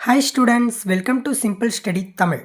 Hi students, welcome to Simple Study Tamil.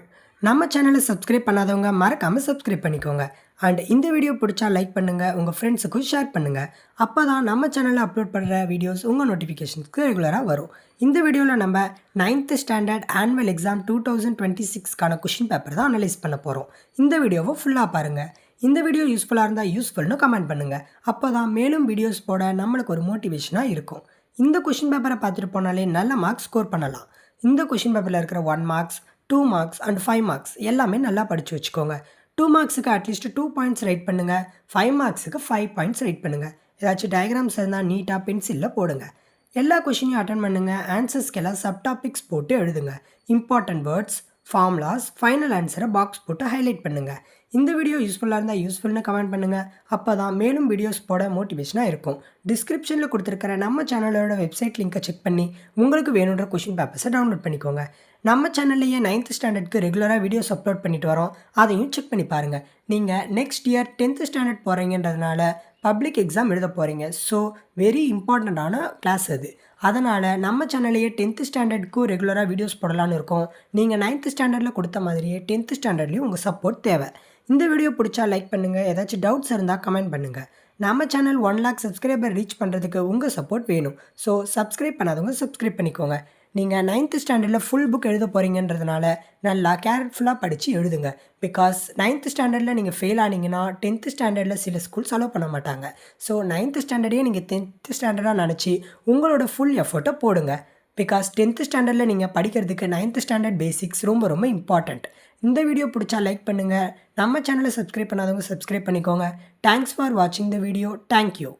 நம்ம சேனலை subscribe பண்ணாதவங்க மறக்காம சப்ஸ்கிரைப் பண்ணிக்கோங்க. அண்ட் இந்த வீடியோ பிடிச்சா லைக் பண்ணுங்க, உங்க ஃப்ரெண்ட்ஸுக்கும் ஷேர் பண்ணுங்க. அப்பதான் நம்ம சேனல்ல அப்லோட் பண்ற வீடியோஸ் உங்க நோட்டிஃபிகேஷன்ஸ்க்கு ரெகுலரா வரும். இந்த வீடியோல நம்ம 9th ஸ்டாண்டர்ட் ஆனுவல் எக்ஸாம் 2026க்கான கொஸ்டின் பேப்பர் தான் அனலைஸ் பண்ண போறோம். இந்த வீடியோவை ஃபுல்லா பாருங்க. இந்த வீடியோ யூஸ்ஃபுல்லாக இருந்தால் யூஸ்ஃபுல்னு கமெண்ட் பண்ணுங்கள். அப்போ தான் மேலும் வீடியோஸ் போட நம்மளுக்கு ஒரு மோட்டிவேஷனாக இருக்கும். இந்த கொஷின் பேப்பரை பார்த்துட்டு போனாலே நல்ல மார்க்ஸ் ஸ்கோர் பண்ணலாம். இந்த கொஷின் பேப்பரில் இருக்கிற 1 மார்க்ஸ், 2 மார்க்ஸ் அண்ட் 5 மார்க்ஸ் எல்லாமே நல்லா படித்து வச்சுக்கோங்க. 2 மார்க்ஸுக்கு அட்லீஸ்ட் 2 பாயிண்ட்ஸ் ரைட் பண்ணுங்கள். 5 மார்க்ஸுக்கு 5 பாயிண்ட்ஸ் ரைட் பண்ணுங்கள். ஏதாச்சும் டயக்ராம்ஸ் இருந்தால் நீட்டாக பென்சிலில் போடுங்க. எல்லா கொஷினையும் அட்டன் பண்ணுங்கள். ஆன்சர்ஸ்க்கெல்லாம் சப்டாபிக்ஸ் போட்டு எழுதுங்க. இம்பார்ட்டன்ட் வேர்ட்ஸ், ஃபார்முலாஸ், ஃபைனல் ஆன்சரை பாக்ஸ் போட்டு ஹைலைட் பண்ணுங்கள். இந்த வீடியோ யூஸ்ஃபுல்லாக இருந்தால் யூஸ்ஃபுல்னு கமெண்ட் பண்ணுங்கள். அப்போ தான் மேலும் வீடியோஸ் போட மோட்டிவேஷனாக இருக்கும். டிஸ்கிரிப்ஷனில் கொடுத்துருக்கிற நம்ம சேனலோட வெப்சைட் லிங்கை செக் பண்ணி உங்களுக்கு வேணுன்ற கொஷின் பேப்பர்ஸை டவுன்லோட் பண்ணிக்கோங்க. நம்ம சேனல்லையே 9th ஸ்டாண்டர்டுக்கு ரெகுலராக வீடியோஸ் அப்லோட் பண்ணிட்டு வரோம். அதையும் செக் பண்ணி பாருங்கள். நீங்கள் நெக்ஸ்ட் இயர் 10th ஸ்டாண்டர்ட் போகிறீங்கன்றதுனால பப்ளிக் எக்ஸாம் எழுத போகிறீங்க. ஸோ வெரி இம்பார்ட்டண்ட்டான கிளாஸ் அது. அதனால் நம்ம சேனல்லையே 10th ஸ்டாண்டர்டுக்கும் ரெகுலராக வீடியோஸ் போடலான்னு இருக்கோம். நீங்கள் 9th ஸ்டாண்டர்டில் கொடுத்த மாதிரியே 10th ஸ்டாண்டர்ட்லேயும் உங்கள் சப்போர்ட் தேவை. இந்த வீடியோ பிடிச்சா லைக் பண்ணுங்கள். ஏதாச்சும் டவுட்ஸ் இருந்தால் கமெண்ட் பண்ணுங்கள். நம்ம சேனல் 1 lakh சப்ஸ்கிரைபர் ரீச் பண்ணுறதுக்கு உங்கள் சப்போர்ட் வேணும். ஸோ சப்ஸ்கிரைப் பண்ணாதவங்க சப்ஸ்கிரைப் பண்ணிக்கோங்க. நீங்கள் 9th ஸ்டாண்டர்டில் ஃபுல் புக் எழுத போகிறீங்கன்றதுனால நல்லா கேர்ஃபுல்லாக படித்து எழுதுங்க. பிகாஸ் 9th ஸ்டாண்டர்டில் நீங்கள் ஃபெயில் ஆனீங்கன்னா 10th ஸ்டாண்டர்டில் சில ஸ்கூல்ஸ் அலோவ் பண்ண மாட்டாங்க. ஸோ 9th ஸ்டாண்டர்டையே நீங்கள் 10th ஸ்டாண்டர்டாக நினச்சி உங்களோட ஃபுல் எஃபர்ட்டை போடுங்க. பிகாஸ் 10th ஸ்டாண்டர்டில் நீங்கள் படிக்கிறதுக்கு 9th ஸ்டாண்டர்ட் பேசிக்ஸ் ரொம்ப ரொம்ப இம்பார்ட்டண்ட். இந்த வீடியோ பிடிச்சா லைக் பண்ணுங்கள். நம்ம சேனலை சப்ஸ்கிரைப் பண்ணாதவங்க சப்ஸ்கிரைப் பண்ணிக்கோங்க. தேங்க்ஸ் ஃபார் வாட்சிங் த வீடியோ. தேங்க்யூ.